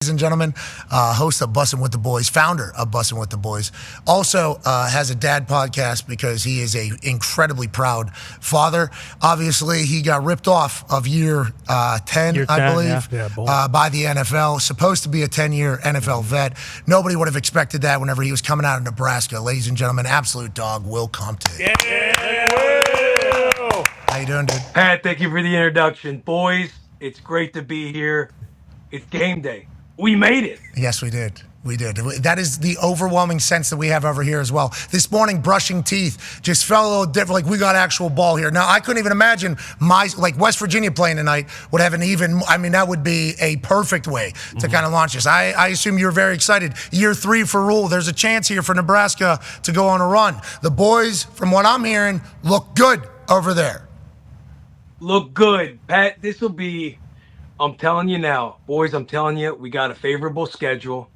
Ladies and gentlemen, host of Bussin With The Boys, founder of Bussin With The Boys, also has a dad podcast because he is a incredibly proud father. Obviously, he got ripped off of year 10, I believe, by the NFL. Supposed to be a 10-year NFL vet. Nobody would have expected that whenever he was coming out of Nebraska. Ladies and gentlemen, absolute dog, Will Compton. Yeah. How you doing, dude? Pat, thank you for the introduction. Boys, it's great to be here. It's game day. We made it. Yes, we did. We did. That is the overwhelming sense that we have over here as well. This morning, brushing teeth just felt a little different. Like, we got actual ball here. Now, I couldn't even imagine West Virginia playing tonight would have that would be a perfect way to kind of launch this. I assume you're very excited. Year 3 for Rule. There's a chance here for Nebraska to go on a run. The boys, from what I'm hearing, look good over there. Look good. Pat, this will be... I'm telling you now, boys, I'm telling you, we got a favorable schedule.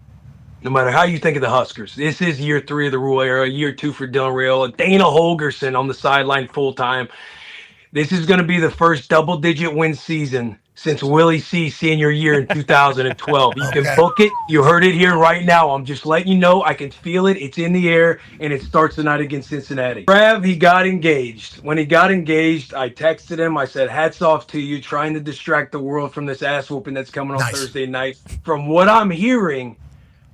No matter how you think of the Huskers, this is year 3 of the Rule era, year 2 for Dylan Raiola, Dana Holgerson on the sideline full-time. This is going to be the first double-digit win season since Willie C. senior year in 2012. You can book it. You heard it here right now. I'm just letting you know. I can feel it. It's in the air, and it starts tonight against Cincinnati. Trav, he got engaged. When he got engaged, I texted him. I said, hats off to you, trying to distract the world from this ass whooping that's coming on Thursday night. From what I'm hearing,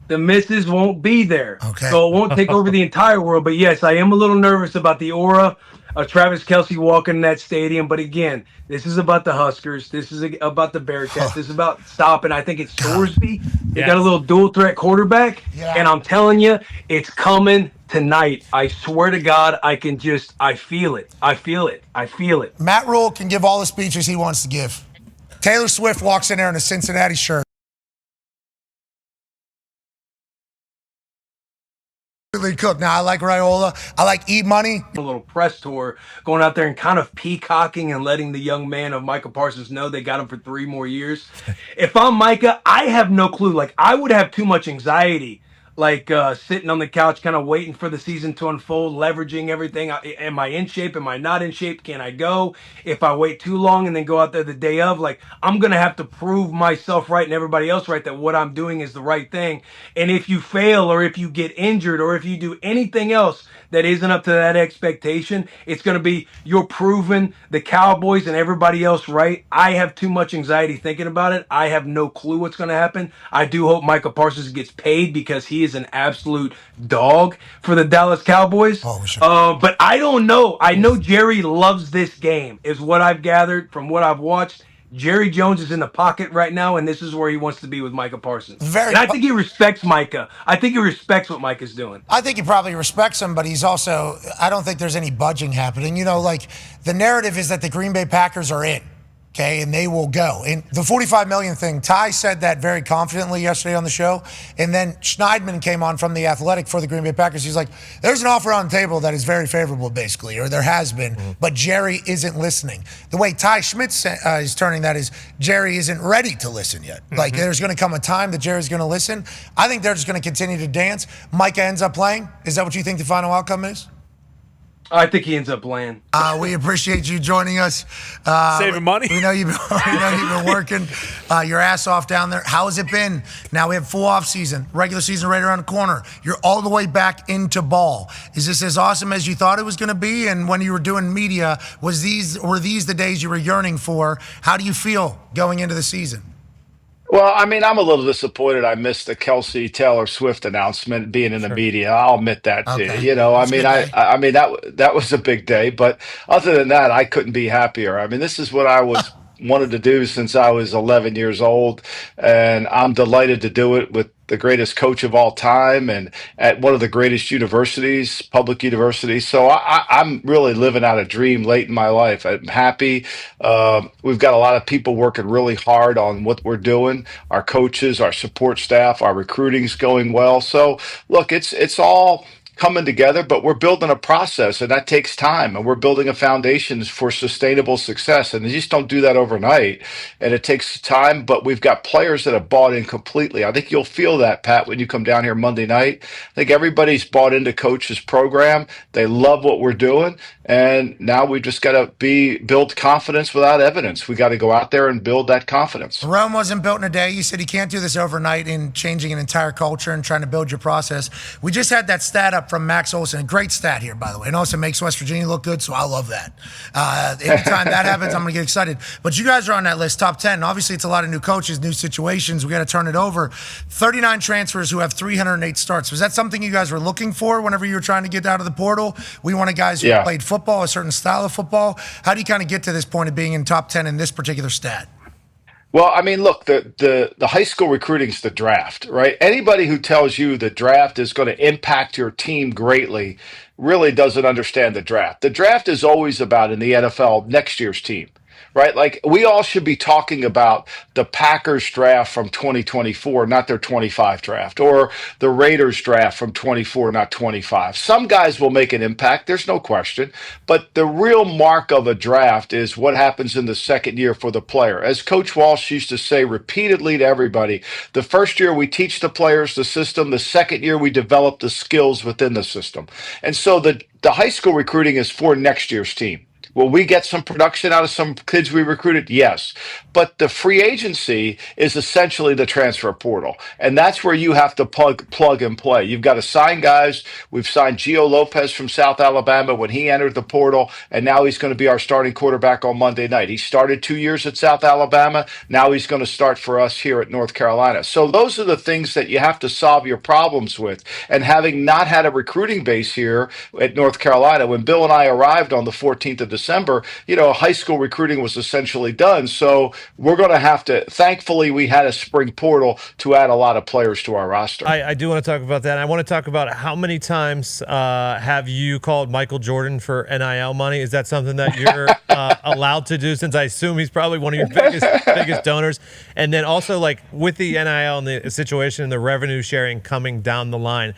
the missus won't be there. So it won't take over the entire world. But, yes, I am a little nervous about the aura of Travis Kelce walking in that stadium. But, again, this is about the Huskers. This is about the Bearcats. This is about stopping. I think it's Thorsby. They got a little dual-threat quarterback. And I'm telling you, it's coming tonight. I swear to God, I feel it. I feel it. I feel it. Matt Rule can give all the speeches he wants to give. Taylor Swift walks in there in a Cincinnati shirt. Cook. Now, I like Raiola. I like E-Money. A little press tour, going out there and kind of peacocking and letting the young man of Micha Parsons know they got him for 3 more years. If I'm Micah, I have no clue. Like, I would have too much anxiety, sitting on the couch kind of waiting for the season to unfold, leveraging everything. Am I in shape? Am I not in shape? Can I go? If I wait too long and then go out there the day of, I'm going to have to prove myself right and everybody else right that what I'm doing is the right thing. And if you fail or if you get injured or if you do anything else that isn't up to that expectation, it's going to be you're proving the Cowboys and everybody else right. I have too much anxiety thinking about it. I have no clue what's going to happen. I do hope Micha Parsons gets paid because he is an absolute dog for the Dallas Cowboys. But I don't know. I know Jerry loves this game, is what I've gathered from what I've watched. Jerry Jones is in the pocket right now, and this is where he wants to be with Micha Parsons. And I think he respects Micah. I think he respects what Micah's doing. I think he probably respects him, but he's also, I don't think there's any budging happening. The narrative is that the Green Bay Packers are in. And they will go. And the $45 million thing, Ty said that very confidently yesterday on the show. And then Schneidman came on from The Athletic for the Green Bay Packers. He's like, there's an offer on the table that is very favorable, basically, or there has been, but Jerry isn't listening. The way Ty Schmidt is turning that is Jerry isn't ready to listen yet. There's going to come a time that Jerry's going to listen. I think they're just going to continue to dance. Micah ends up playing. Is that what you think the final outcome is? I think he ends up playing. We appreciate you joining us. Saving money. We know you've been working your ass off down there. How has it been? Now we have full off season, regular season right around the corner. You're all the way back into ball. Is this as awesome as you thought it was going to be? And when you were doing media, were these the days you were yearning for? How do you feel going into the season? Well, I mean, I'm a little disappointed I missed the Kelsey Taylor Swift announcement being in the media. I'll admit that to you. I mean that was a big day, but other than that, I couldn't be happier. I mean, this is what I wanted to do since I was 11 years old, and I'm delighted to do it with the greatest coach of all time and at one of the greatest universities, public universities. So I'm really living out a dream late in my life. I'm happy. We've got a lot of people working really hard on what we're doing. Our coaches, our support staff, our recruiting's going well. So look, it's all coming together, but we're building a process, and that takes time, and we're building a foundation for sustainable success, and you just don't do that overnight, and it takes time, but we've got players that have bought in completely. I think you'll feel that, Pat, when you come down here Monday night. I think everybody's bought into Coach's program. They love what we're doing, And now we just got to build confidence without evidence. We got to go out there and build that confidence. Rome wasn't built in a day. You said you can't do this overnight in changing an entire culture and trying to build your process. We just had that stat up from Max Olson. A great stat here, by the way. And also makes West Virginia look good, so I love that. Anytime that happens, I'm going to get excited. But you guys are on that list, top 10. Obviously, it's a lot of new coaches, new situations. We got to turn it over. 39 transfers who have 308 starts. Was that something you guys were looking for whenever you were trying to get out of the portal? We wanted guys who played football, a certain style of football. How do you kind of get to this point of being in top 10 in this particular stat? Well, I mean, look, the high school recruiting is the draft, right? Anybody who tells you the draft is going to impact your team greatly really doesn't understand the draft. The draft is always about, in the NFL, next year's team, right? Like, we all should be talking about the Packers draft from 2024, not their 25 draft, or the Raiders draft from 24, not 25. Some guys will make an impact, there's no question, but the real mark of a draft is what happens in the second year for the player. As Coach Walsh used to say repeatedly to everybody, the first year we teach the players the system, the second year we develop the skills within the system. And so the high school recruiting is for next year's team. Will we get some production out of some kids we recruited? Yes. But the free agency is essentially the transfer portal. And that's where you have to plug and play. You've got to sign guys. We've signed Gio Lopez from South Alabama when he entered the portal, and now he's going to be our starting quarterback on Monday night. He started 2 years at South Alabama. Now he's going to start for us here at North Carolina. So those are the things that you have to solve your problems with. And having not had a recruiting base here at North Carolina, when Bill and I arrived on the 14th of December, high school recruiting was essentially done. So we're going to have to, thankfully, we had a spring portal to add a lot of players to our roster. I do want to talk about that. I want to talk about how many times have you called Michael Jordan for NIL money? Is that something that you're allowed to do, since I assume he's probably one of your biggest donors? And then also, like, with the NIL and the situation and the revenue sharing coming down the line,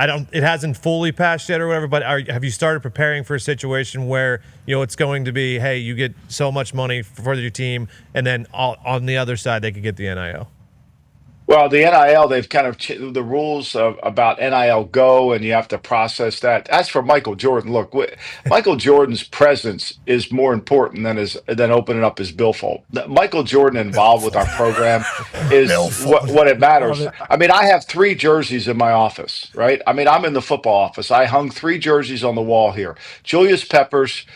it hasn't fully passed yet or whatever, but have you started preparing for a situation where, it's going to be, hey, you get so much money for your team, and then on the other side, they could get the NIL? Well, the NIL, they've kind of the rules about NIL go, and you have to process that. As for Michael Jordan, look, Michael Jordan's presence is more important than opening up his billfold. Michael Jordan involved with our program is what it matters. I mean, I have 3 jerseys in my office, right? I mean, I'm in the football office. I hung 3 jerseys on the wall here. Julius Peppers,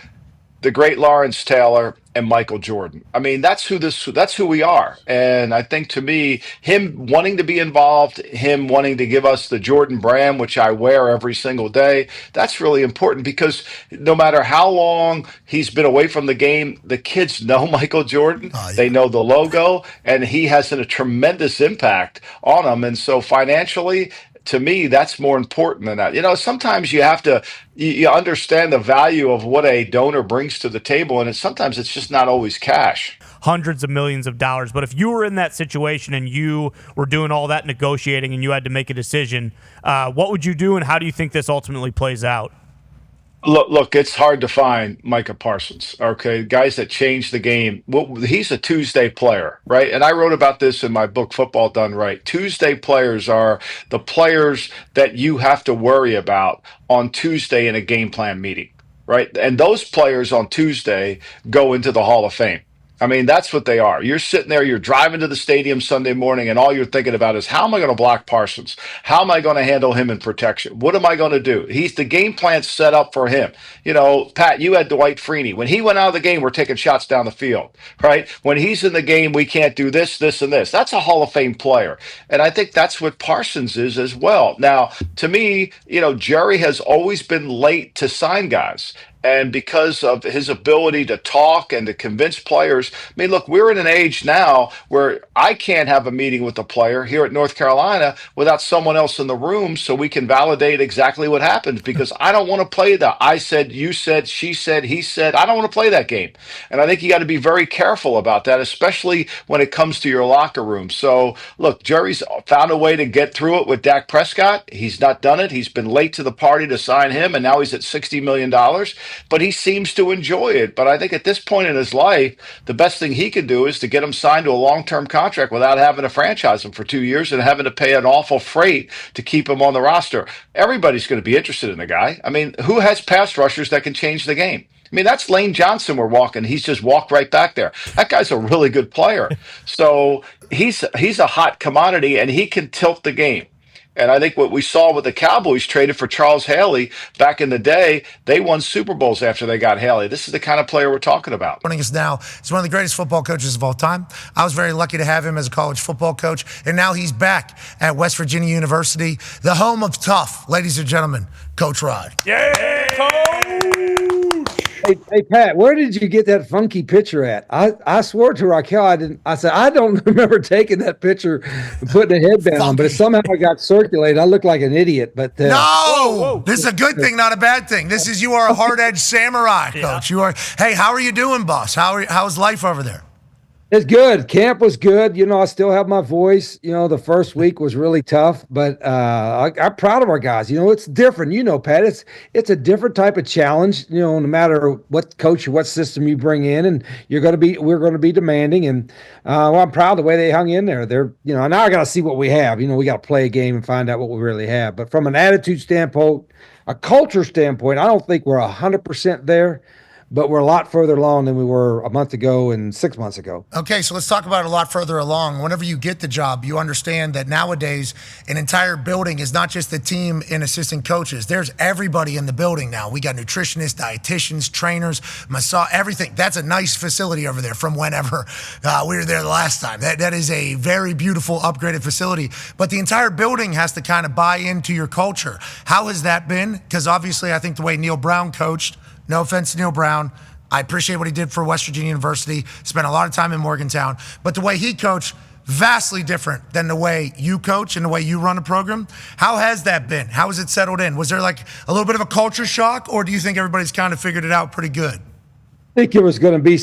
the great Lawrence Taylor, and Michael Jordan. I mean, that's who we are. And I think, to me, him wanting to be involved, him wanting to give us the Jordan brand, which I wear every single day, that's really important, because no matter how long he's been away from the game, the kids know Michael Jordan. They know the logo, and he has a tremendous impact on them. And so financially, to me, that's more important than that. Sometimes you have to you understand the value of what a donor brings to the table, and sometimes it's just not always cash. Hundreds of millions of dollars. But if you were in that situation and you were doing all that negotiating and you had to make a decision, what would you do, and how do you think this ultimately plays out? Look, it's hard to find Micah Parsons, okay? Guys that change the game. Well, he's a Tuesday player, right? And I wrote about this in my book, Football Done Right. Tuesday players are the players that you have to worry about on Tuesday in a game plan meeting, right? And those players on Tuesday go into the Hall of Fame. I mean, that's what they are. You're sitting there, you're driving to the stadium Sunday morning, and all you're thinking about is, how am I going to block Parsons? How am I going to handle him in protection? What am I going to do? He's the game plan set up for him. Pat, you had Dwight Freeney. When he went out of the game, we're taking shots down the field, right? When he's in the game, we can't do this, this, and this. That's a Hall of Fame player. And I think that's what Parsons is as well. Now, to me, Jerry has always been late to sign guys. And because of his ability to talk and to convince players, I mean, look, we're in an age now where I can't have a meeting with a player here at North Carolina without someone else in the room, so we can validate exactly what happens, because I don't want to play the I said, you said, she said, he said. I don't want to play that game. And I think you got to be very careful about that, especially when it comes to your locker room. So, look, Jerry's found a way to get through it with Dak Prescott. He's not done it. He's been late to the party to sign him, and now he's at $60 million. but he seems to enjoy it. But I think at this point in his life, the best thing he can do is to get him signed to a long-term contract without having to franchise him for 2 years and having to pay an awful freight to keep him on the roster. Everybody's going to be interested in the guy. I mean, who has pass rushers that can change the game? I mean, that's Lane Johnson we're walking. He's just walked right back there. That guy's a really good player. So he's a hot commodity, and he can tilt the game. And I think what we saw with the Cowboys traded for Charles Haley back in the day, they won Super Bowls after they got Haley. This is the kind of player we're talking about. Joining us now is one of the greatest football coaches of all time. I was very lucky to have him as a college football coach, and now he's back at West Virginia University, the home of tough. Ladies and gentlemen, Coach Rod. Yeah, Hey, Pat, where did you get that funky picture at? I swore to Raquel I said I don't remember taking that picture and putting a headband on, but it somehow got circulated. I look like an idiot, but no, this is a good thing, not a bad thing. You are a hard-edged samurai, Coach. You are. Hey, how are you doing, boss? How's life over there? It's good. Camp was good. I still have my voice. The first week was really tough, but I'm proud of our guys. It's different. Pat, it's a different type of challenge. No matter what coach or what system you bring in, and we're going to be demanding. And I'm proud of the way they hung in there. They're, now I got to see what we have. We got to play a game and find out what we really have. But from an attitude standpoint, a culture standpoint, I don't think we're 100% there. But we're a lot further along than we were a month ago and 6 months ago. Okay, so let's talk about it a lot further along. Whenever you get the job, you understand that nowadays an entire building is not just the team and assistant coaches. There's everybody in the building now. We got nutritionists, dietitians, trainers, massage, everything. That's a nice facility over there from whenever we were there the last time. That is a very beautiful, upgraded facility. But the entire building has to kind of buy into your culture. How has that been? Because obviously I think the way Neil Brown coached, no offense to Neil Brown, I appreciate what he did for West Virginia University, spent a lot of time in Morgantown, but the way he coached, vastly different than the way you coach and the way you run a program. How has that been? How has it settled in? Was there like a little bit of a culture shock, or do you think everybody's kind of figured it out pretty good? I think it was going to be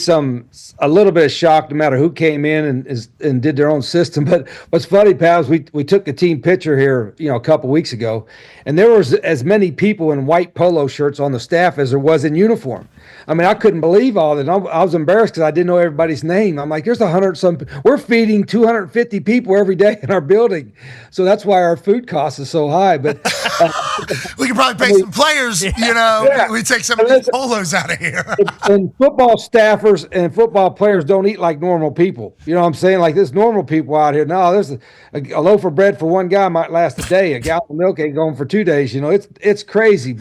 a little bit of shock no matter who came in and did their own system. But what's funny, pals, we took the team picture here, a couple weeks ago, and there was as many people in white polo shirts on the staff as there was in uniform. I mean, I couldn't believe all that. I was embarrassed because I didn't know everybody's name. I'm like, there's 100 some. We're feeding 250 people every day in our building, so that's why our food cost is so high. But we could probably pay some players. We take some of these polos out of here. And football staffers and football players don't eat like normal people. You know what I'm saying? Like this normal people out here. No, there's a loaf of bread for one guy might last a day. A gallon of milk ain't going for 2 days. It's crazy.